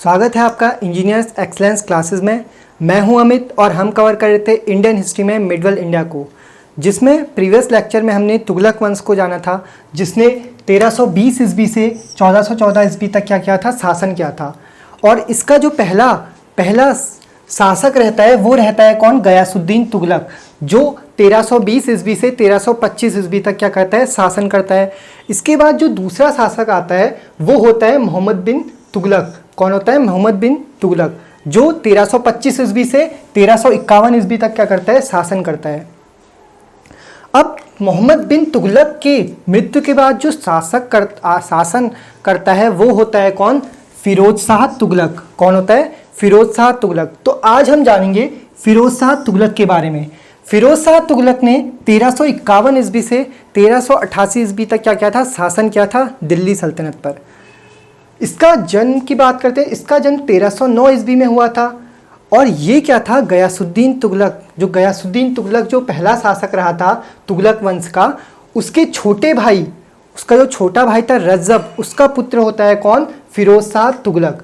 स्वागत है आपका इंजीनियर्स एक्सलेंस क्लासेस में। मैं हूं अमित और हम कवर कर रहे थे इंडियन हिस्ट्री में मिडवल इंडिया को, जिसमें प्रीवियस लेक्चर में हमने तुगलक वंश को जाना था, जिसने 1320 ईस्वी से 1414 ईस्वी तक क्या किया था, शासन किया था। और इसका जो पहला शासक रहता है वो रहता है कौन, गयासुद्दीन तुगलक, जो 1320 ईस्वी से 1325 ईस्वी तक क्या करता है, शासन करता है। इसके बाद जो दूसरा शासक आता है वो होता है मोहम्मद बिन तुगलक। कौन होता है, मोहम्मद बिन तुगलक, जो 1325 ईस्वी से 1351 ईस्वी तक क्या करता है, शासन करता है। अब मोहम्मद बिन तुगलक के मृत्यु के बाद जो शासन करता है वो होता है कौन, फिरोज शाह तुगलक। कौन होता है, फिरोज शाह तुगलक। तो आज हम जानेंगे फिरोज शाह तुगलक के बारे में। फिरोज शाह तुगलक ने 1351 ईस्वी से 1388 ईस्वी तक क्या किया था, शासन किया था दिल्ली सल्तनत पर। इसका जन्म की बात करते हैं, इसका जन्म 1309 ईस्वी में हुआ था। और ये क्या था, गयासुद्दीन तुगलक, जो गयासुद्दीन तुगलक जो पहला शासक रहा था तुगलक वंश का, उसके छोटे भाई, उसका जो छोटा भाई था रज्जब, उसका पुत्र होता है कौन, फिरोज शाह तुगलक।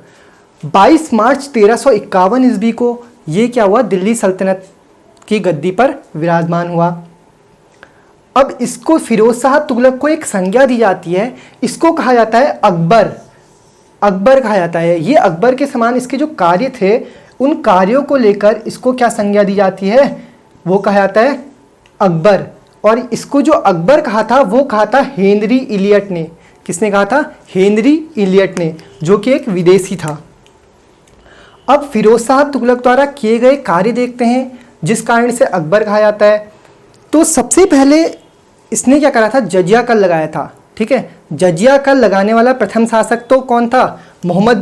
22 मार्च 1351 ईस्वी को ये क्या हुआ, दिल्ली सल्तनत की गद्दी पर विराजमान हुआ। अब इसको फिरोज शाह तुगलक को एक संज्ञा दी जाती है, इसको कहा जाता है अकबर। अकबर कहा जाता है। ये अकबर के समान इसके जो कार्य थे उन कार्यों को लेकर इसको क्या संज्ञा दी जाती है, वो कहा जाता है अकबर। और इसको जो अकबर कहा था वो कहा था हेनरी इलियट ने। किसने कहा था, हेनरी इलियट ने, जो कि एक विदेशी था। अब फिरोज शाह तुगलक द्वारा किए गए कार्य देखते हैं जिस कारण से अकबर कहा जाता है। तो सबसे पहले इसने क्या करा था, जजिया कर लगाया था। ठीक है, जजिया कर लगाने वाला प्रथम शासक तो कौन था, मोहम्मद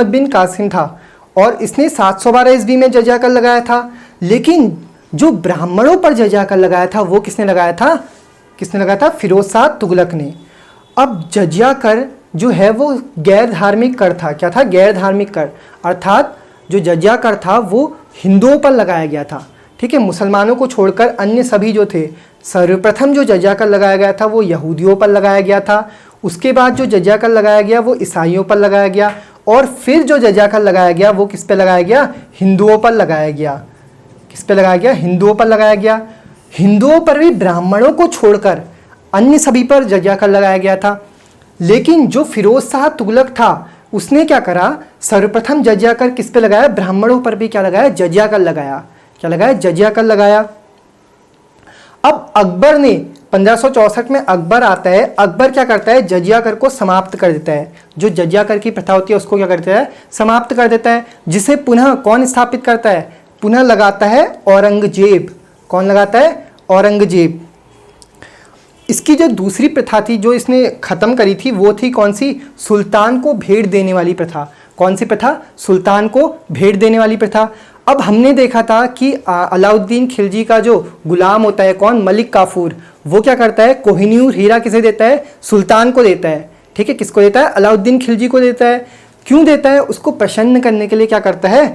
बिन कासिम था। और इसने 712 ईस्वी में जजिया कर लगाया था। लेकिन जो ब्राह्मणों पर जजिया कर लगाया था वो किसने लगाया था, फिरोज शाह तुगलक ने। अब जजिया कर जो है वो गैर धार्मिक कर था। क्या था, गैर धार्मिक कर, अर्थात जो जजिया कर था वो हिंदुओं पर लगाया गया था। ठीक है, मुसलमानों को छोड़कर अन्य सभी जो थे, सर्वप्रथम जो जजिया कर लगाया गया था वो यहूदियों पर लगाया गया था। उसके बाद जो जजिया कर लगाया गया वो ईसाइयों पर लगाया गया। और फिर जो जजिया कर लगाया गया वो किस पे लगाया गया, हिंदुओं पर लगाया गया। किस पे लगाया गया, हिंदुओं पर लगाया गया। हिंदुओं पर भी ब्राह्मणों को छोड़कर अन्य सभी पर जजिया कर लगाया गया था। लेकिन जो फिरोज शाह तुगलक था उसने क्या करा, सर्वप्रथम जजिया कर किस पे लगाया, ब्राह्मणों पर भी क्या लगाया, जजिया कर लगाया। क्या लगाया, जजिया कर लगाया। अब अकबर ने 1564 में अकबर आता है। अकबर क्या करता है, जजिया कर को समाप्त कर देता है। जो जजिया कर की प्रथा होती है उसको क्या करता है, समाप्त कर देता है। जिसे पुनः कौन स्थापित करता है, पुनः लगाता है औरंगजेब। कौन लगाता है, औरंगजेब। इसकी जो दूसरी प्रथा थी जो इसने खत्म करी थी वो थी कौन सी, सुल्तान को भेंट देने वाली प्रथा। कौन सी प्रथा, सुल्तान को भेंट देने वाली प्रथा। अब हमने देखा था कि अलाउद्दीन खिलजी का जो गुलाम होता है कौन, मलिक काफूर, वो क्या करता है, कोहिनूर हीरा किसे देता है, सुल्तान को देता है। ठीक है, किसको देता है, अलाउद्दीन खिलजी को देता है। क्यों देता है, उसको प्रसन्न करने के लिए क्या करता है,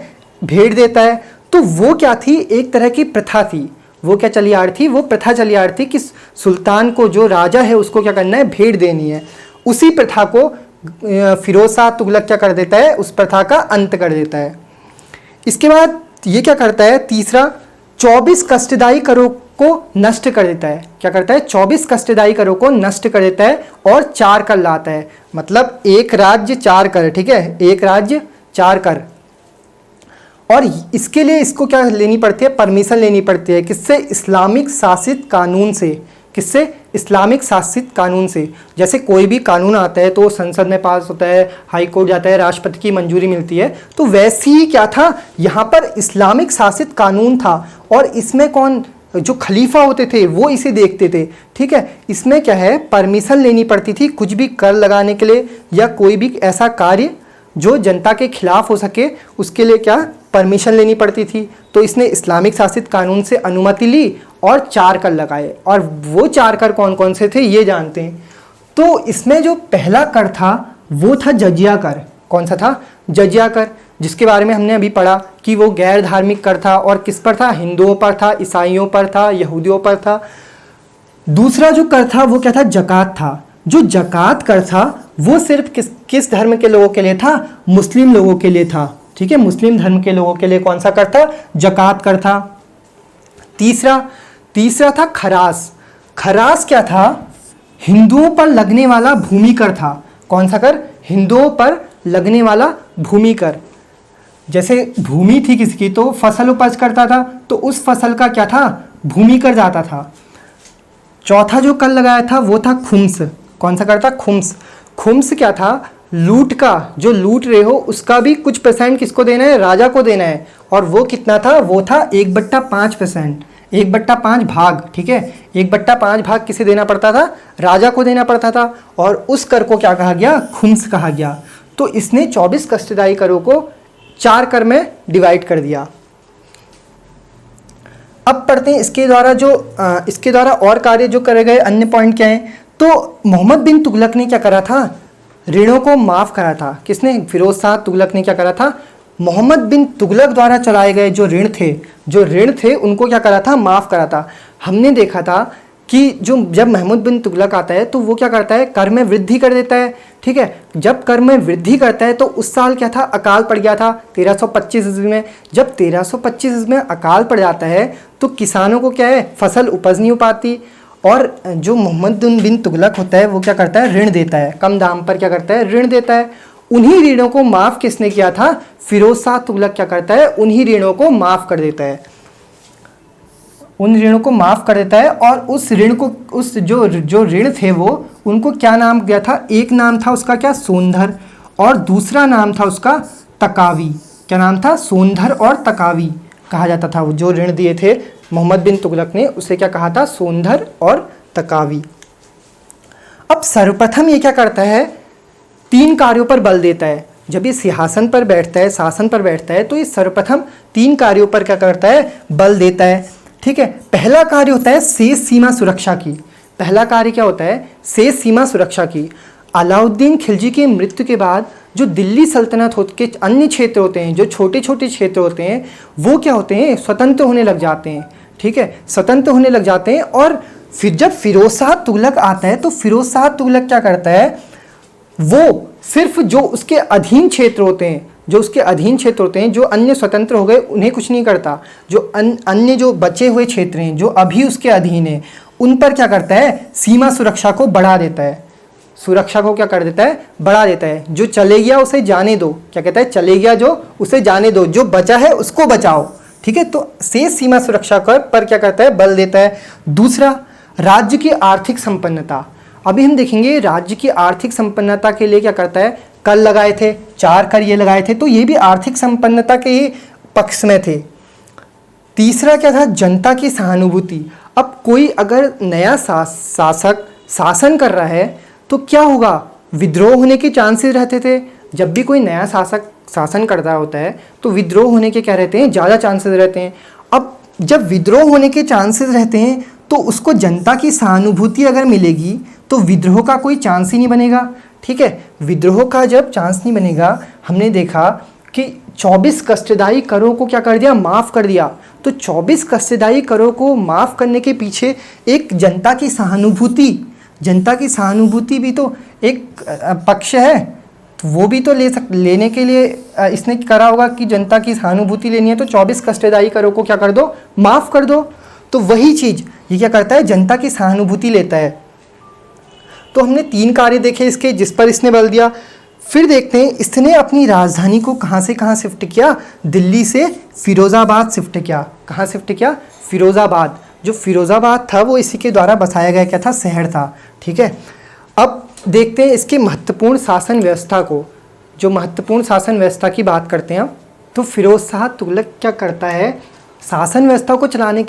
भेंट देता है। तो वो क्या थी, एक तरह की प्रथा थी। वो क्या चली आ रही थी, वो प्रथा चली आ रही थी कि सुल्तान को, जो राजा है उसको क्या करना है, भेंट देनी है। उसी प्रथा को फिरोज शाह तुगलक क्या कर देता है, उस प्रथा का अंत कर देता है। इसके बाद ये क्या करता है, तीसरा 24 कष्टदायी करों को नष्ट कर देता है। क्या करता है, 24 कष्टदायी करों को नष्ट कर देता है और 4 कर लाता है। मतलब एक राज्य 4 कर। ठीक है, एक राज्य 4 कर। और इसके लिए इसको क्या लेनी पड़ती है, परमिशन लेनी पड़ती है। किससे, इस्लामिक शासित कानून से। किससे, इस्लामिक शासित कानून से। जैसे कोई भी कानून आता है तो संसद में पास होता है, हाई कोर्ट जाता है, राष्ट्रपति की मंजूरी मिलती है। तो वैसे ही क्या था, यहाँ पर इस्लामिक शासित कानून था। और इसमें कौन, जो खलीफा होते थे वो इसे देखते थे। ठीक है, इसमें क्या है, परमिशन लेनी पड़ती थी कुछ भी कर लगाने के लिए या कोई भी ऐसा कार्य जो जनता के खिलाफ हो सके, उसके लिए क्या परमिशन लेनी पड़ती थी। तो इसने इस्लामिक शासित कानून से अनुमति ली और 4 कर लगाए। और वो 4 कर कौन कौन से थे ये जानते हैं। तो इसमें जो पहला कर था वो था जजिया कर। कौन सा था, जजिया कर, जिसके बारे में हमने अभी पढ़ा कि वो गैर धार्मिक कर था और किस पर था, हिंदुओं पर था, ईसाइयों पर था, यहूदियों पर था। दूसरा जो कर था वो क्या था, जकात था। जो जकात कर था वो सिर्फ किस धर्म के लोगों के लिए था? मुस्लिम लोगों के लिए था। ठीक है, मुस्लिम धर्म के लोगों के लिए कौन सा कर था? ज़कात कर था। तीसरा था खरास। खरास क्या था? हिंदुओं पर लगने वाला भूमि कर था। कौन सा कर? हिंदुओं पर लगने वाला भूमि कर। जैसे भूमि थी किसकी तो फसल उपज करता था, तो उस फसल का क्या था? भूमि कर जाता था। चौथा जो कर लगाया था वो था खुम्स। कौन सा कर था? खुम्स। खुम्स क्या था? लूट का, जो लूट रहे हो उसका भी कुछ परसेंट किसको देना है? राजा को देना है। और वो कितना था? वो था 1/5%, 1/5 भाग। ठीक है, 1/5 भाग किसे देना पड़ता था? राजा को देना पड़ता था। और उस कर को क्या कहा गया? खुम्स कहा गया। तो इसने 24 कष्टदायी करों को 4 कर में डिवाइड कर दिया। अब पढ़ते हैं इसके द्वारा और कार्य जो करे गए अन्य पॉइंट क्या हैं। तो मोहम्मद बिन तुगलक ने क्या करा था? ऋणों को माफ़ करा था। किसने? फिरोज शाह तुगलक ने क्या करा था? मोहम्मद बिन तुगलक द्वारा चलाए गए जो ऋण थे उनको क्या करा था? माफ़ करा था। हमने देखा था कि जब मोहम्मद बिन तुगलक आता है तो वो क्या करता है? कर में वृद्धि कर देता है। ठीक है, जब कर में वृद्धि करता है तो उस साल क्या था? अकाल पड़ गया था 1325 ईस्वी में। जब 1325 ईस्वी में अकाल पड़ जाता है तो किसानों को क्या है? फसल उपज नहीं हो पाती। और जो मोहम्मद बिन तुगलक होता है वो क्या करता है? ऋण देता है, कम दाम पर क्या करता है? ऋण देता है। उन्हीं ऋणों को माफ़ किसने किया था? फिरोज शाह तुगलक क्या करता है? उन्हीं ऋणों को माफ़ कर देता है। उन ऋणों को माफ़ कर देता है। और उस ऋण को, उस जो ऋण थे वो उनको क्या नाम दिया था? एक नाम था उसका क्या? सोंधर। और दूसरा नाम था उसका तकावी। क्या नाम था? सोंधर और तकावी कहा जाता था। वो जो ऋण दिए थे मोहम्मद बिन तुगलक ने उसे क्या कहा था? सोंधर और तकावी। अब सर्वप्रथम ये क्या करता है? 3 कार्यों पर बल देता है। जब ये सिंहासन पर बैठता है, शासन पर बैठता है, तो ये सर्वप्रथम 3 कार्यों पर क्या करता है? बल देता है। ठीक है, पहला कार्य होता है शेष सीमा सुरक्षा की। पहला कार्य क्या होता है? शेष सीमा सुरक्षा की। अलाउद्दीन खिलजी की मृत्यु के बाद जो दिल्ली सल्तनत के अन्य क्षेत्र होते हैं, जो छोटे छोटे क्षेत्र होते हैं, वो क्या होते हैं? स्वतंत्र होने लग जाते हैं। ठीक है, स्वतंत्र होने लग जाते हैं। और फिर जब फिरोज शाह तुगलक आता है तो फिरोज शाह तुगलक क्या करता है? वो सिर्फ जो उसके अधीन क्षेत्र होते हैं, जो अन्य स्वतंत्र हो गए उन्हें कुछ नहीं करता। जो अन्य जो बचे हुए क्षेत्र हैं, जो अभी उसके अधीन हैं, उन पर क्या करता है? सीमा सुरक्षा को बढ़ा देता है। सुरक्षा को क्या कर देता है? बढ़ा देता है। जो चले गया उसे जाने दो। क्या कहता है? चले गया जो, उसे जाने दो, जो बचा है उसको बचाओ। ठीक है, तो शेष सीमा सुरक्षा पर क्या करता है? बल देता है। दूसरा, राज्य की आर्थिक संपन्नता। अभी हम देखेंगे राज्य की आर्थिक संपन्नता के लिए क्या करता है? कर लगाए थे, 4 कर ये लगाए थे, तो ये भी आर्थिक संपन्नता के ही पक्ष में थे। तीसरा क्या था? जनता की सहानुभूति। अब कोई अगर नया शासक शासन कर रहा है तो क्या होगा? विद्रोह होने के चांसेस रहते थे। जब भी कोई नया शासक शासन कर रहा होता है तो विद्रोह होने के क्या रहते हैं? ज़्यादा चांसेस रहते हैं। अब जब विद्रोह होने के चांसेस रहते हैं तो उसको जनता की सहानुभूति अगर मिलेगी तो विद्रोह का कोई चांस ही नहीं बनेगा। ठीक है, विद्रोह का जब चांस नहीं बनेगा, हमने देखा कि 24 कष्टदायी करों को क्या कर दिया? माफ़ कर दिया। तो 24 कष्टदायी करों को माफ़ करने के पीछे एक जनता की सहानुभूति भी तो एक पक्ष है। तो वो भी तो लेने के लिए इसने करा होगा कि जनता की सहानुभूति लेनी है तो 24 कष्टदायी करों को क्या कर दो? माफ़ कर दो। तो वही चीज़ ये क्या करता है? जनता की सहानुभूति लेता है। तो हमने 3 कार्य देखे इसके, जिस पर इसने बल दिया। फिर देखते हैं इसने अपनी राजधानी को कहाँ से कहाँ शिफ्ट किया? दिल्ली से फिरोज़ाबाद शिफ्ट किया। कहाँ शिफ्ट किया? फिरोज़ाबाद। जो फिरोज़ाबाद था वो इसी के द्वारा बसाया गया क्या था? शहर था। ठीक है, अब देखते हैं इसके महत्वपूर्ण शासन व्यवस्था को। जो महत्वपूर्ण शासन व्यवस्था की बात करते हैं तो फिरोज शाह तुगलक क्या करता है? शासन व्यवस्था को चलाने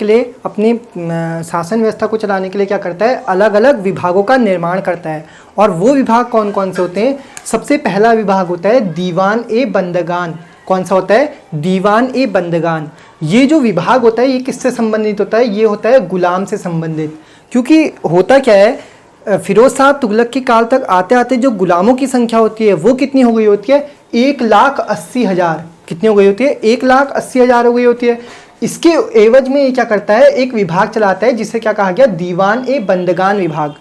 के लिए क्या करता है? अलग अलग विभागों का निर्माण करता है। और वो विभाग कौन कौन से होते हैं? सबसे पहला विभाग होता है दीवान ए बंदगान। कौन सा होता है? दीवान ए बंदगान। ये जो विभाग होता है ये किससे संबंधित होता है? ये होता है गुलाम से संबंधित। क्योंकि होता क्या है, फिरोज शाह तुगलक के काल तक आते आते जो गुलामों की संख्या होती है वो कितनी हो गई होती है? 1,80,000। कितनी हो गई होती है? 1,80,000 हो गई होती है। इसके एवज में ये क्या करता है? एक विभाग चलाता है जिसे क्या कहा गया? दीवान ए बंदगान विभाग।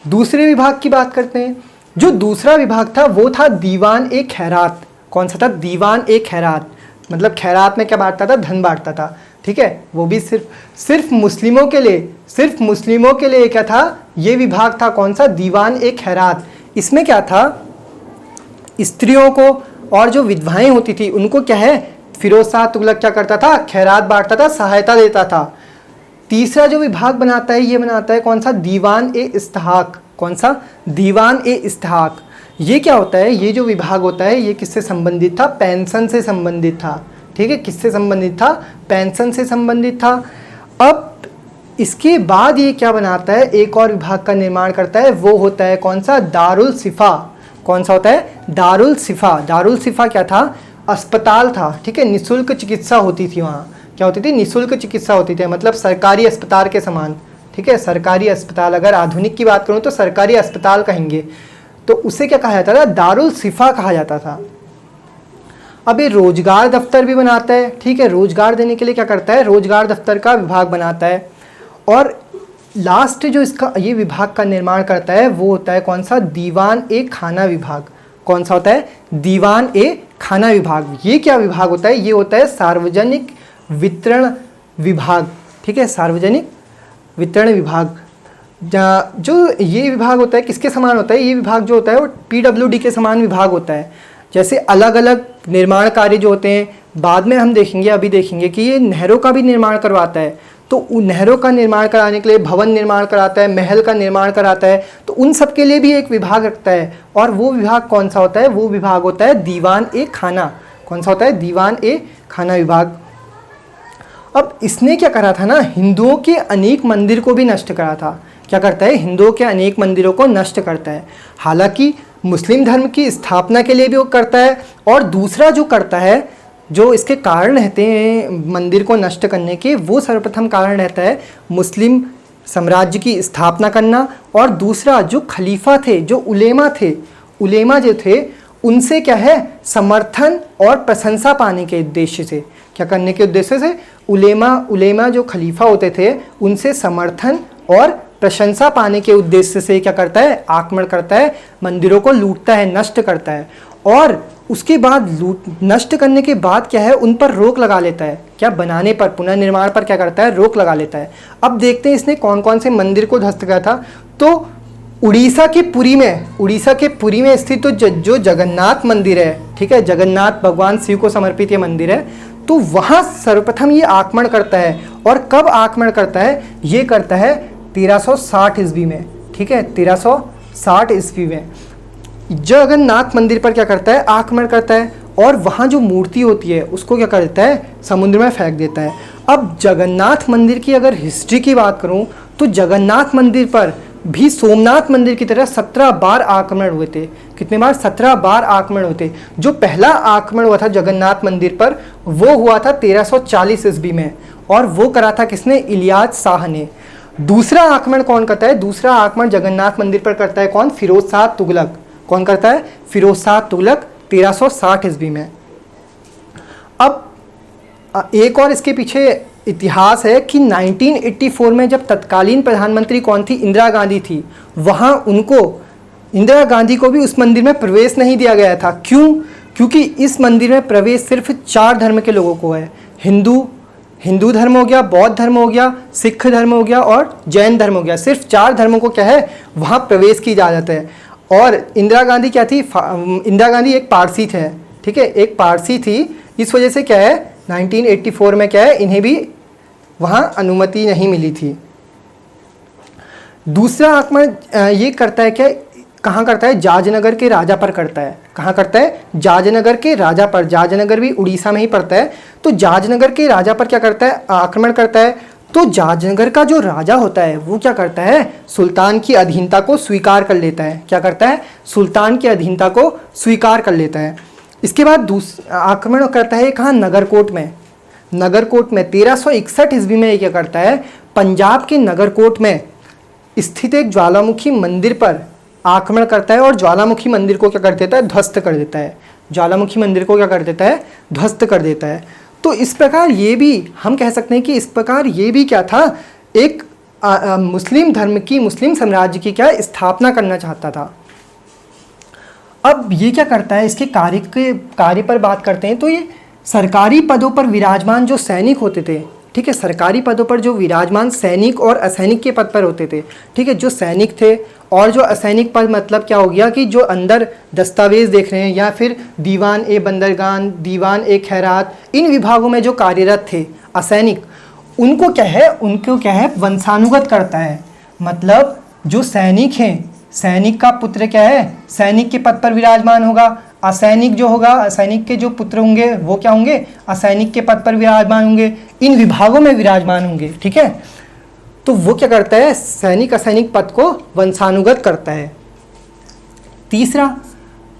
दूसरे विभाग की बात करते हैं। जो दूसरा विभाग था वो था दीवान ए खैरात। कौन सा था? दीवान ए खैरात। मतलब खैरात में क्या बांटता था? धन बांटता था। ठीक है, वो भी सिर्फ मुस्लिमों के लिए, सिर्फ मुस्लिमों के लिए क्या था? ये विभाग था। कौन सा? दीवान ए खैरात। इसमें क्या था? स्त्रियों को और जो विधवाएं होती थी उनको क्या है, फिरोज शाह तुगलक क्या करता था? खैरात बांटता था, सहायता देता था। तीसरा जो विभाग बनाता है ये बनाता है कौन सा? दीवान ए इस्तेहाक। कौन सा? दीवान ए इस्तेहाक। ये क्या होता है? ये जो विभाग होता है ये किससे संबंधित था? पेंशन से संबंधित था। ठीक है, किससे संबंधित था? पेंशन से संबंधित था। अब इसके बाद ये क्या बनाता है? एक और विभाग का निर्माण करता है, वो होता है कौन सा? दारुल सिफा। कौन सा होता है? दारुल सिफा। दारुल सिफा क्या था? अस्पताल था। ठीक है, निःशुल्क चिकित्सा होती थी वहाँ। क्या होती थी? निःशुल्क चिकित्सा होती थी, मतलब सरकारी अस्पताल के समान। ठीक है, सरकारी अस्पताल, अगर आधुनिक की बात करूँ तो सरकारी अस्पताल कहेंगे, तो उसे क्या कहा जाता था? दारुल सिफा कहा जाता था। अब ये रोजगार दफ्तर भी बनाता है। ठीक है, रोजगार देने के लिए क्या करता है? रोजगार दफ्तर का विभाग बनाता है। और लास्ट जो इसका ये विभाग का निर्माण करता है वो होता है कौन सा? दीवान ए खाना विभाग। कौन सा होता है? दीवान ए खाना विभाग। ये क्या विभाग होता है? ये होता है सार्वजनिक वितरण विभाग। ठीक है, सार्वजनिक वितरण विभाग। जो ये विभाग होता है किसके समान होता है? ये विभाग जो होता है वो PWD के समान विभाग होता है। जैसे अलग अलग निर्माण कार्य जो होते हैं, बाद में हम देखेंगे, अभी देखेंगे कि ये नहरों का भी निर्माण करवाता है। तो उन नहरों का निर्माण कराने के लिए भवन निर्माण कराता है, महल का निर्माण कराता है, तो उन सब के लिए भी एक विभाग रखता है। और वो विभाग कौन सा होता है? वो विभाग होता है दीवान ए खाना। कौन सा होता है? दीवान ए खाना विभाग। अब इसने क्या करा था ना? हिंदुओं के अनेक मंदिर को भी नष्ट करा था। क्या करता है? हिंदुओं के अनेक मंदिरों को नष्ट करता है। हालांकि मुस्लिम धर्म की स्थापना के लिए भी वो करता है, और दूसरा जो करता है, जो इसके कारण रहते हैं मंदिर को नष्ट करने के, वो सर्वप्रथम कारण रहता है मुस्लिम साम्राज्य की स्थापना करना। और दूसरा जो खलीफा थे, जो उलेमा थे, उलेमा जो थे उनसे क्या है? समर्थन और प्रशंसा पाने के उद्देश्य से। क्या करने के उद्देश्य से? उलेमा जो खलीफा होते थे उनसे समर्थन और प्रशंसा पाने के उद्देश्य से क्या करता है? आक्रमण करता है, मंदिरों को लूटता है, नष्ट करता है। और उसके बाद नष्ट करने के बाद क्या है? उन पर रोक लगा लेता है। क्या? बनाने पर, पुनर्निर्माण पर क्या करता है? रोक लगा लेता है। अब देखते हैं इसने कौन कौन से मंदिर को ध्वस्त किया था। तो उड़ीसा के पुरी में स्थित जो जगन्नाथ मंदिर है, ठीक है, जगन्नाथ भगवान शिव को समर्पित ये मंदिर है, तो वहाँ सर्वप्रथम ये आक्रमण करता है। और कब आक्रमण करता है? ये करता है 1360 ईस्वी में। ठीक है, 1360 ईस्वी में जगन्नाथ मंदिर पर क्या करता है? आक्रमण करता है। और वहाँ जो मूर्ति होती है उसको क्या कर देता है? समुद्र में फेंक देता है। अब जगन्नाथ मंदिर की अगर हिस्ट्री की बात करूँ तो जगन्नाथ मंदिर पर भी सोमनाथ मंदिर की तरह 17 बार आक्रमण हुए थे। कितने बार? 17 बार आक्रमण हुए थे। जो पहला आक्रमण हुआ था जगन्नाथ मंदिर पर वो हुआ था 1340 ईस्वी में, और वो करा था किसने? इलियास शाह ने। दूसरा आक्रमण कौन करता है? दूसरा आक्रमण जगन्नाथ मंदिर पर करता है कौन? फिरोज शाह तुगलक। कौन करता है? फिरोज शाह तुगलक 1360 ईस्वी में। अब एक और इसके पीछे इतिहास है कि 1984 में जब तत्कालीन प्रधानमंत्री कौन थी? इंदिरा गांधी थी। वहाँ उनको, इंदिरा गांधी को भी उस मंदिर में प्रवेश नहीं दिया गया था। क्यों? क्योंकि इस मंदिर में प्रवेश सिर्फ 4 धर्म के लोगों को है। हिंदू धर्म हो गया, बौद्ध धर्म हो गया, सिख धर्म हो गया और जैन धर्म हो गया। सिर्फ 4 धर्मों को क्या है? वहाँ प्रवेश की इजाज़त है। और इंदिरा गांधी क्या थी? इंदिरा गांधी एक पारसी थे। ठीक है, एक पारसी थी। इस वजह से क्या है 1984 में क्या है? इन्हें भी वहाँ अनुमति नहीं मिली थी। दूसरा आक्रमण ये करता है क्या? कहाँ करता है? जाजनगर के राजा पर करता है। कहाँ करता है? जाजनगर के राजा पर। जाजनगर भी उड़ीसा में ही पड़ता है। तो जाजनगर के राजा पर क्या करता है? आक्रमण करता है। तो जाजनगर का जो राजा होता है वो क्या करता है? सुल्तान की अधीनता को स्वीकार कर लेता है। क्या करता है? सुल्तान की अधीनता को स्वीकार कर लेता है। इसके बाद आक्रमण करता है कहाँ? नगरकोट में। नगरकोट में 1361 ईस्वी में क्या करता है? पंजाब के नगरकोट में स्थित एक ज्वालामुखी मंदिर पर आक्रमण करता है और ज्वालामुखी मंदिर को क्या कर देता है? ध्वस्त कर देता है। ज्वालामुखी मंदिर को क्या कर देता है? ध्वस्त कर देता है। तो इस प्रकार ये भी हम कह सकते हैं कि इस प्रकार ये भी क्या था? एक मुस्लिम धर्म की, मुस्लिम साम्राज्य की क्या स्थापना करना चाहता था। अब ये क्या करता है, इसके कार्य पर बात करते हैं। तो ये सरकारी पदों पर विराजमान जो सैनिक होते थे, ठीक है, सरकारी पदों पर जो विराजमान सैनिक और असैनिक के पद पर होते थे, ठीक है, जो सैनिक थे और जो असैनिक पद, मतलब क्या हो गया कि जो अंदर दस्तावेज देख रहे हैं या फिर दीवान ए बंदरगान, दीवान ए खैरात, इन विभागों में जो कार्यरत थे असैनिक, उनको क्या है वंशानुगत करता है। मतलब जो सैनिक हैं, सैनिक का पुत्र क्या है, सैनिक के पद पर विराजमान होगा। असैनिक जो होगा, असैनिक के जो पुत्र होंगे वो क्या होंगे, असैनिक के पद पर विराजमान होंगे, इन विभागों में विराजमान होंगे, ठीक है। तो वो क्या करता है, सैनिक असैनिक पद को वंशानुगत करता है। तीसरा,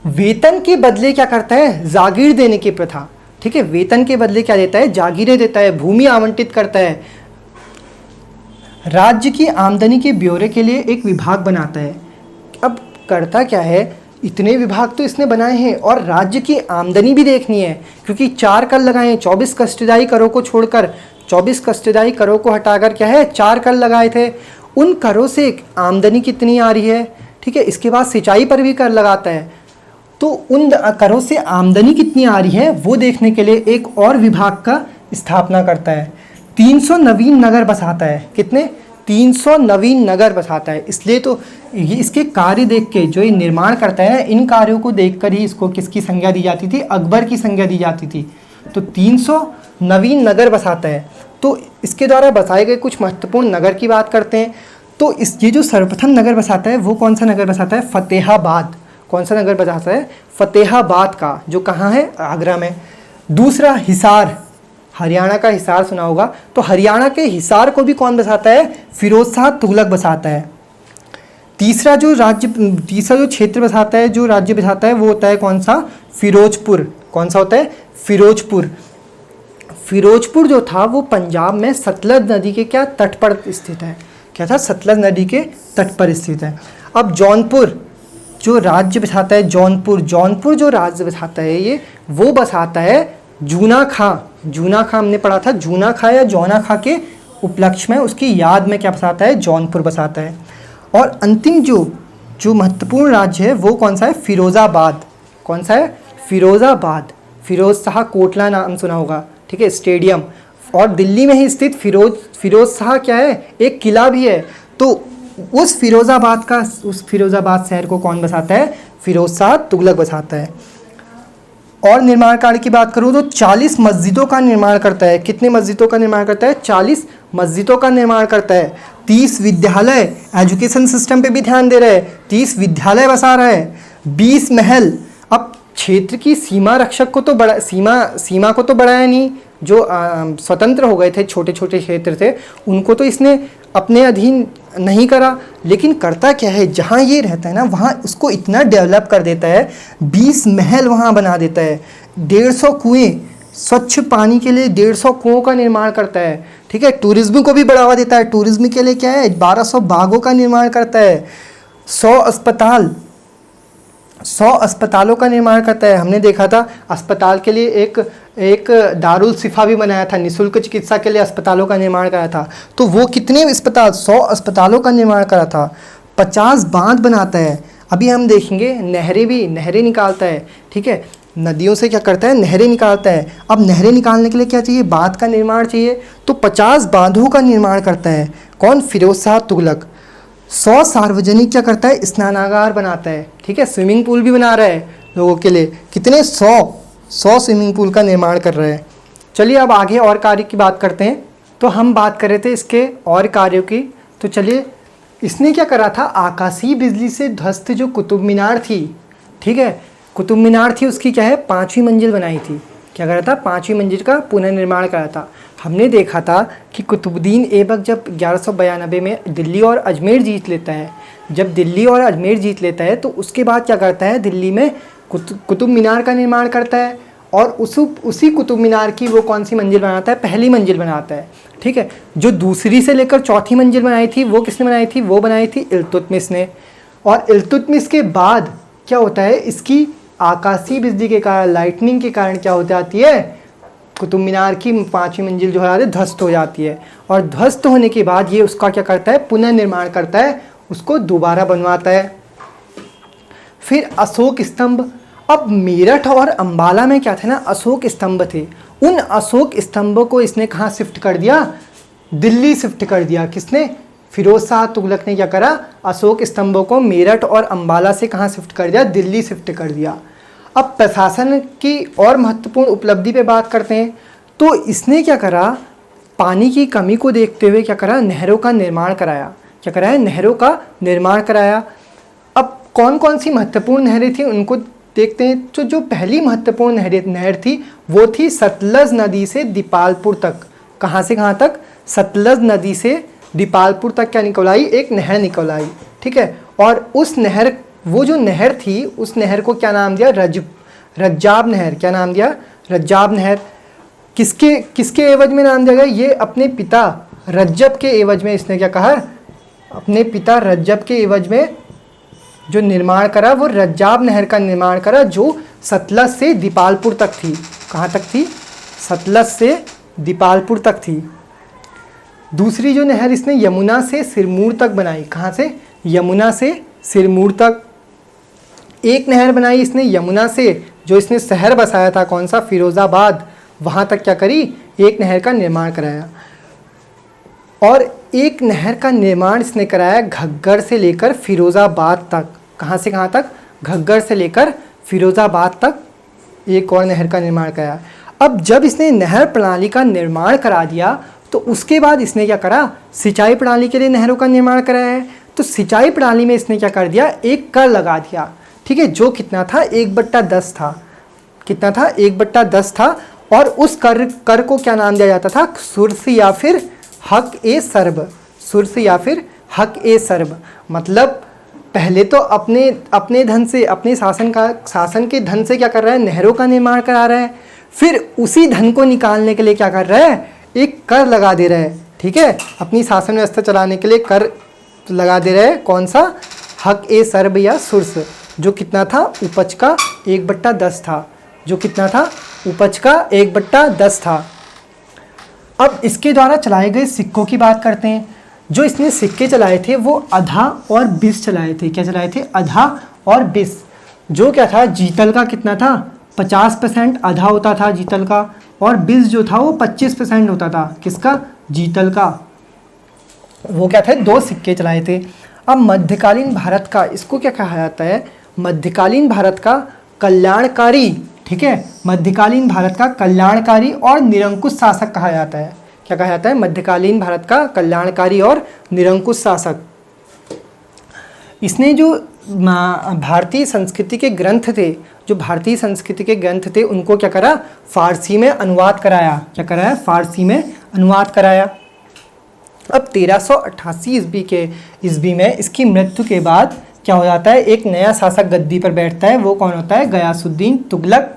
वेतन के बदले क्या करता है, जागीर देने की प्रथा, ठीक है, वेतन के बदले क्या देता है, जागीरें देता है, भूमि आवंटित करता है। राज्य की आमदनी के ब्यौरे के लिए एक विभाग बनाता है। अब करता क्या है, इतने विभाग तो इसने बनाए हैं और राज्य की आमदनी भी देखनी है, क्योंकि 4 कर लगाए, 24 कष्टदायी करों को छोड़कर, 24 कष्टदायी करों को हटाकर क्या है 4 कर लगाए थे। उन करों से आमदनी कितनी आ रही है, ठीक है। इसके बाद सिंचाई पर भी कर लगाता है, तो उन करों से आमदनी कितनी आ रही है वो देखने के लिए एक और विभाग का स्थापना करता है। 300 नवीन नगर बसाता है। कितने, 300 नवीन नगर बसाता है। इसलिए तो ये इसके कार्य देख के जो ये निर्माण करता है, इन कार्यों को देखकर ही इसको किसकी संज्ञा दी जाती थी, अकबर की संज्ञा दी जाती थी। तो 300 नवीन नगर बसाता है। तो इसके द्वारा बसाए गए कुछ महत्वपूर्ण नगर की बात करते हैं। तो ये जो सर्वप्रथम नगर बसाता है वो कौन सा नगर बसाता है, फतेहाबाद। कौन सा नगर बसाता है, फतेहाबाद का, जो कहाँ है, आगरा में। दूसरा, हिसार, हरियाणा का हिसार सुना होगा। तो हरियाणा के हिसार को भी कौन बसाता है, फिरोज शाह तुगलक बसाता है। तीसरा जो क्षेत्र बसाता है, जो राज्य बसाता है, वो होता है कौन सा, फिरोजपुर। कौन सा होता है, फिरोजपुर। फिरोजपुर जो था वो पंजाब में सतलज नदी के क्या तट पर स्थित है। क्या था, सतलज नदी के तट पर स्थित है। अब जौनपुर जो राज्य बसाता है, जौनपुर जो राज्य बसाता है, ये वो बसाता है जूना खां। जूना खां हमने पढ़ा था, जूना खां या जौना खां के उपलक्ष्य में, उसकी याद में क्या बसाता है, जौनपुर बसाता है। और अंतिम जो महत्वपूर्ण राज्य है वो कौन सा है, फिरोज़ाबाद। कौन सा है, फिरोज़ाबाद। फिरोज शाह कोटला नाम सुना होगा, ठीक है, स्टेडियम। और दिल्ली में ही स्थित फिरोज शाह क्या है, एक किला भी है। तो उस फिरोज़ाबाद शहर को कौन बसाता है, फिरोज शाह तुगलक बसाता है। और निर्माण कार्य की बात करूँ तो 40 मस्जिदों का निर्माण करता है। कितने मस्जिदों का निर्माण करता है, 40 मस्जिदों का निर्माण करता है। 30 विद्यालय, एजुकेशन सिस्टम पे भी ध्यान दे रहा है, 30 विद्यालय बसा रहा है। 20 महल। अब क्षेत्र की सीमा रक्षक को तो सीमा को तो बढ़ाया नहीं, जो स्वतंत्र हो गए थे, छोटे छोटे क्षेत्र थे, उनको तो इसने अपने अधीन नहीं करा। लेकिन करता क्या है, जहाँ ये रहता है ना वहाँ उसको इतना डेवलप कर देता है, 20 महल वहाँ बना देता है। 150 कुएँ, स्वच्छ पानी के लिए 150 कुओं का निर्माण करता है, ठीक है। टूरिज्म को भी बढ़ावा देता है, टूरिज्म के लिए क्या है 1200 बागों का निर्माण करता है। 100 अस्पतालों का निर्माण करता है। हमने देखा था अस्पताल के लिए एक दारुल शिफा भी बनाया था, निःशुल्क चिकित्सा के लिए अस्पतालों का निर्माण करा था। तो वो कितने अस्पताल, 100 अस्पतालों का निर्माण करा था। 50 बांध बनाता है। अभी हम देखेंगे नहरें निकालता है, ठीक है, नदियों से क्या करता है, नहरें निकालता है। अब नहरें निकालने के लिए क्या चाहिए, बांध का निर्माण चाहिए। तो 50 बांधों का निर्माण करता है कौन, फिरोज शाह तुगलक। 100 सार्वजनिक क्या करता है, स्नानागार बनाता है, ठीक है, स्विमिंग पूल भी बना रहा है लोगों के लिए। कितने, 100 स्विमिंग पूल का निर्माण कर रहा है। चलिए अब आगे और कार्य की बात करते हैं। तो हम बात कर रहे थे इसके और कार्यों की, तो चलिए इसने क्या करा था, आकाशीय बिजली से ध्वस्त जो कुतुब मीनार थी, ठीक है, कुतुब मीनार थी, उसकी क्या है 5वीं मंजिल बनाई थी। क्या करा था, 5वीं मंजिल का पुनर्निर्माण करा था। हमने देखा था कि कुतुबुद्दीन ऐबक जब 1192 में दिल्ली और अजमेर जीत लेता है, जब दिल्ली और अजमेर जीत लेता है तो उसके बाद क्या करता है, दिल्ली में कुतुब मीनार का निर्माण करता है। और उसी कुतुब मीनार की वो कौन सी मंजिल बनाता है, पहली मंजिल बनाता है, ठीक है। जो दूसरी से लेकर चौथी मंजिल बनाई थी वो किसने बनाई थी, वो बनाई थी इल्तुतमिश ने। और इल्तुतमिश के बाद क्या होता है, इसकी आकाशीय बिजली के कारण, लाइटनिंग के कारण क्या हो जाती है, कुतुब मीनार की 5वीं मंजिल जो है ध्वस्त हो जाती है। और ध्वस्त होने के बाद ये उसका क्या करता है, पुनर्निर्माण करता है, उसको दोबारा बनवाता है। फिर अशोक स्तंभ। अब मेरठ और अंबाला में क्या थे ना, अशोक स्तंभ थे। उन अशोक स्तंभों को इसने कहाँ शिफ्ट कर दिया, दिल्ली शिफ्ट कर दिया। किसने, फिरोज शाह तुगलक ने क्या करा, अशोक स्तंभों को मेरठ और अंबाला से कहाँ शिफ्ट कर दिया, दिल्ली शिफ्ट कर दिया। अब प्रशासन की और महत्वपूर्ण उपलब्धि पे बात करते हैं। तो इसने क्या करा, पानी की कमी को देखते हुए क्या करा, नहरों का निर्माण कराया। क्या कराया, नहरों का निर्माण कराया। अब कौन कौन सी महत्वपूर्ण नहरें थी उनको देखते हैं। तो जो पहली महत्वपूर्ण नहर थी वो थी सतलज नदी से दीपालपुर तक। कहाँ से कहाँ तक, सतलज नदी से दीपालपुर तक क्या निकल आई, एक नहर निकल आई। ठीक है, और उस नहर, वो जो नहर थी उस नहर को क्या नाम दिया, रज्जाब नहर। क्या नाम दिया, रज्जाब नहर। किसके किसके एवज में नाम दिया गया, ये अपने पिता रज्जब के एवज में। इसने क्या कहा, अपने पिता रज्जब के एवज में जो निर्माण करा वो रज्जाब नहर का निर्माण करा, जो सतलज से दीपालपुर तक थी। कहाँ तक थी, सतलज से दीपालपुर तक थी। दूसरी जो नहर इसने यमुना से सिरमौर तक बनाई। कहाँ से, यमुना से सिरमौर तक। एक नहर बनाई इसने यमुना से, जो इसने शहर बसाया था कौन सा, फिरोज़ाबाद, वहाँ तक क्या करी, एक नहर का निर्माण कराया। और एक नहर का निर्माण इसने कराया घग्गर से लेकर फिरोज़ाबाद तक। कहाँ से कहाँ तक, घग्गर से लेकर फिरोज़ाबाद तक एक और नहर का निर्माण कराया। अब जब इसने नहर प्रणाली का निर्माण करा दिया तो उसके बाद इसने क्या करा, सिंचाई प्रणाली के लिए नहरों का निर्माण कराया है। तो सिंचाई प्रणाली में इसने क्या कर दिया, एक कर लगा दिया। ठीक है, जो कितना था, 1/10 था। कितना था, 1/10 था। और उस कर को क्या नाम दिया जाता था, सुर्स या फिर हक ए सर्ब। सुर्स या फिर हक ए सर्ब। मतलब पहले तो अपने धन से, अपने शासन के धन से क्या कर रहा है, नहरों का निर्माण करा रहा है। फिर उसी धन को निकालने के लिए क्या कर रहा है, एक कर लगा दे रहा है। ठीक है, अपनी शासन व्यवस्था चलाने के लिए कर लगा दे रहा है। कौन सा, हक ए सर्ब या सुर्स, जो कितना था, उपज का 1/10 था। जो कितना था, उपज का 1/10 था। अब इसके द्वारा चलाए गए सिक्कों की बात करते हैं। जो इसने सिक्के चलाए थे वो अधा और 20 चलाए थे। क्या चलाए थे, अधा और 20। जो क्या था, जीतल का कितना था, 50% आधा होता था जीतल का, और 20 जो था वो 25% होता था। किसका, जीतल का। वो क्या थे, 2 सिक्के चलाए थे। अब मध्यकालीन भारत का, इसको क्या कहा जाता है, मध्यकालीन भारत का कल्याणकारी। ठीक है, मध्यकालीन भारत का कल्याणकारी और निरंकुश शासक कहा जाता है। क्या कहा जाता है, मध्यकालीन भारत का कल्याणकारी और निरंकुश शासक। इसने जो भारतीय संस्कृति के ग्रंथ थे, जो भारतीय संस्कृति के ग्रंथ थे उनको क्या करा, फारसी में अनुवाद कराया। क्या कराया, फारसी में अनुवाद कराया। अब 1388 ईस्वी में इसकी मृत्यु के बाद क्या हो जाता है, एक नया शासक गद्दी पर बैठता है। वो कौन होता है, गयासुद्दीन तुगलक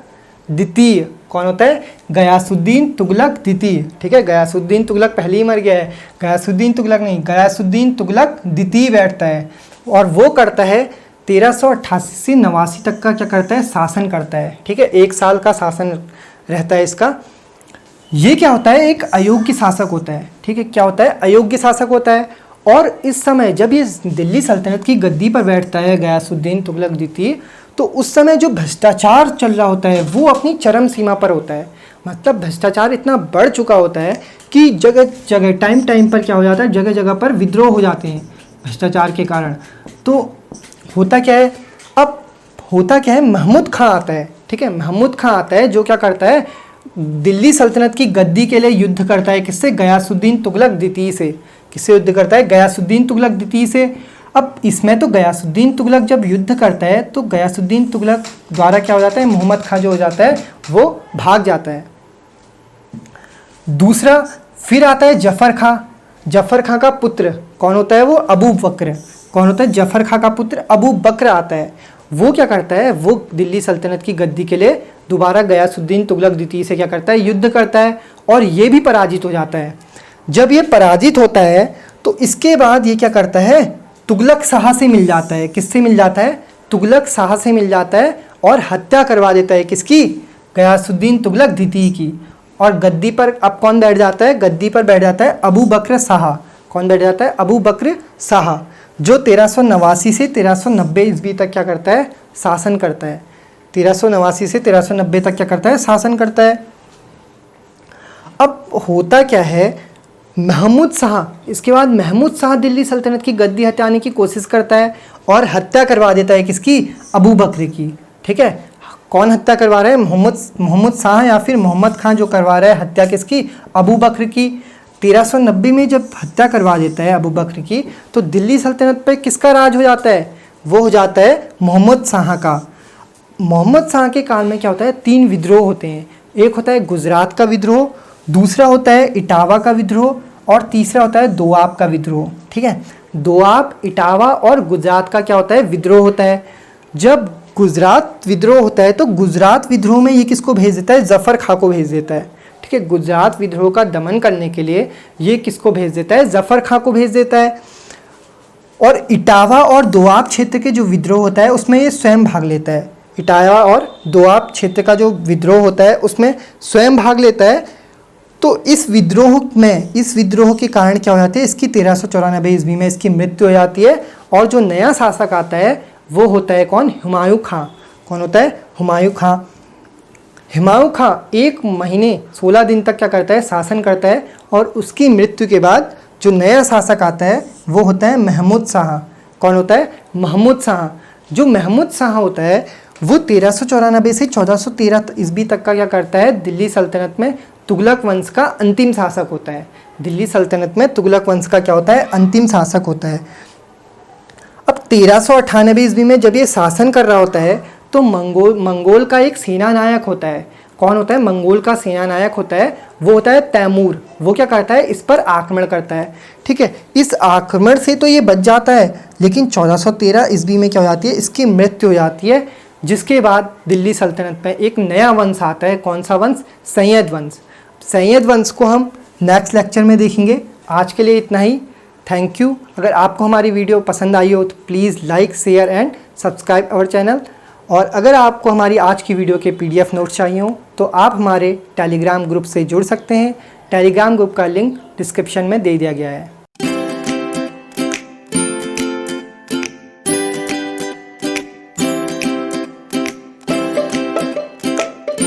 द्वितीय। कौन होता है, गयासुद्दीन तुगलक द्वितीय। ठीक है, गयासुद्दीन तुगलक पहले ही मर गया है, गयासुद्दीन तुगलक नहीं, गयासुद्दीन तुगलक द्वितीय बैठता है। और वो करता है 1388 से 89 तक का क्या करता है, शासन करता है। ठीक है, 1 साल का शासन रहता है इसका। ये क्या होता है, एक अयोग्य शासक होता है। ठीक है, क्या होता है, अयोग्य शासक होता है। और इस समय जब ये दिल्ली सल्तनत की गद्दी पर बैठता है गयासुद्दीन तुगलक द्वितीय, तो उस समय जो भ्रष्टाचार चल रहा होता है वो अपनी चरम सीमा पर होता है। मतलब भ्रष्टाचार इतना बढ़ चुका होता है कि जगह जगह टाइम पर क्या हो जाता है, जगह जगह पर विद्रोह हो जाते हैं भ्रष्टाचार के कारण। तो होता क्या है, अब होता क्या है, महमूद खां आता है। ठीक है, महमूद खां आता है जो क्या करता है, दिल्ली सल्तनत की गद्दी के लिए युद्ध करता है। किससे, गयासुद्दीन तुगलक द्वितीय से। किससे युद्ध करता है, गयासुद्दीन तुगलक द्वितीय से। अब इसमें तो गयासुद्दीन तुगलक जब युद्ध करता है तो गयासुद्दीन तुगलक द्वारा क्या हो जाता है, मोहम्मद खां जो हो जाता है वो भाग जाता है। दूसरा फिर आता है जफर खां। जफर खां का पुत्र कौन होता है, वो अबू बकर। कौन होता है, जफर खां का पुत्र अबू बकर आता है। वो क्या करता है, वो दिल्ली सल्तनत की गद्दी के लिए दोबारा गयासुद्दीन तुगलक द्वितीय से क्या करता है, युद्ध करता है। और ये भी पराजित हो जाता है। जब ये पराजित होता है तो इसके बाद ये क्या करता है, तुगलक शाह से मिल जाता है। किससे मिल जाता है, तुगलक शाह से मिल जाता है और हत्या करवा देता है। किसकी, गयासुद्दीन तुगलक द्वितीय की। और गद्दी पर अब कौन बैठ जाता है, गद्दी पर बैठ जाता है अबू बकर शाह। कौन बैठ जाता है, अबू बकर शाह, जो 1389 से 1390 ईस्वी तक क्या करता है, शासन करता है। 1389 से 1390 तक क्या करता है, शासन करता है। अब होता क्या है, महमूद शाह, इसके बाद महमूद शाह दिल्ली सल्तनत की गद्दी हटाने की कोशिश करता है और हत्या करवा देता है किसकी, अबू बकर की। ठीक है, कौन हत्या करवा रहा है, मोहम्मद शाह या फिर मोहम्मद खान जो करवा रहा है हत्या किसकी, अबू बकर की। 1390 में जब हत्या करवा देता है अबू बकर की, तो दिल्ली सल्तनत पे किसका राज हो जाता है, वो हो जाता है मोहम्मद शाह का। मोहम्मद शाह के काल में क्या होता है, 3 विद्रोह होते हैं। एक होता है गुजरात का विद्रोह, दूसरा होता है इटावा का विद्रोह और तीसरा होता है दोआब का विद्रोह। ठीक है, दोआब, इटावा और गुजरात का क्या होता है, विद्रोह होता है। जब गुजरात विद्रोह होता है तो गुजरात विद्रोह में ये किसको भेज देता है, जफ़र खां को भेज देता है। ठीक है, गुजरात विद्रोह का दमन करने के लिए ये किसको भेज देता है, जफ़र खां को भेज देता है। और इटावा और दोआब क्षेत्र के जो विद्रोह होता है उसमें ये स्वयं भाग लेता है। इटावा और दोआब क्षेत्र का जो विद्रोह होता है उसमें स्वयं भाग लेता है। तो इस विद्रोह के कारण क्या हो जाती है, इसकी 1394 ईस्वी में इसकी मृत्यु हो जाती है। और जो नया शासक आता है वो होता है कौन, हुमायूं खां। कौन होता है, हुमायूं खां। हुमायूं खां 1 महीने 16 दिन तक क्या करता है, शासन करता है। और उसकी मृत्यु के बाद जो नया शासक आता है वो होता है महमूद शाह। कौन होता है, महमूद शाह। जो महमूद शाह होता है वो 1394 से 1413 ईस्वी तक का क्या करता है, दिल्ली सल्तनत में तुगलक वंश का अंतिम शासक होता है। दिल्ली सल्तनत में तुगलक वंश का क्या होता है, अंतिम शासक होता है। अब 1398 ईस्वी में जब ये शासन कर रहा होता है तो मंगोल का एक सेना नायक होता है। कौन होता है, मंगोल का सेना नायक होता है, वो होता है तैमूर। वो क्या करता है, इस पर आक्रमण करता है। ठीक है, इस आक्रमण से तो ये बच जाता है, लेकिन 1413 ईस्वी में क्या हो जाती है, इसकी मृत्यु हो जाती है। जिसके बाद दिल्ली सल्तनत में एक नया वंश आता है। कौन सा वंश, सैयद वंश। सैयद वंश को हम नेक्स्ट लेक्चर में देखेंगे। आज के लिए इतना ही, थैंक यू। अगर आपको हमारी वीडियो पसंद आई हो तो please like, share and subscribe our channel. और अगर आपको हमारी आज की वीडियो के PDF नोट्स चाहिए हो तो आप हमारे टेलीग्राम ग्रुप से जुड़ सकते हैं। टेलीग्राम ग्रुप का लिंक डिस्क्रिप्शन में दे दिया गया है।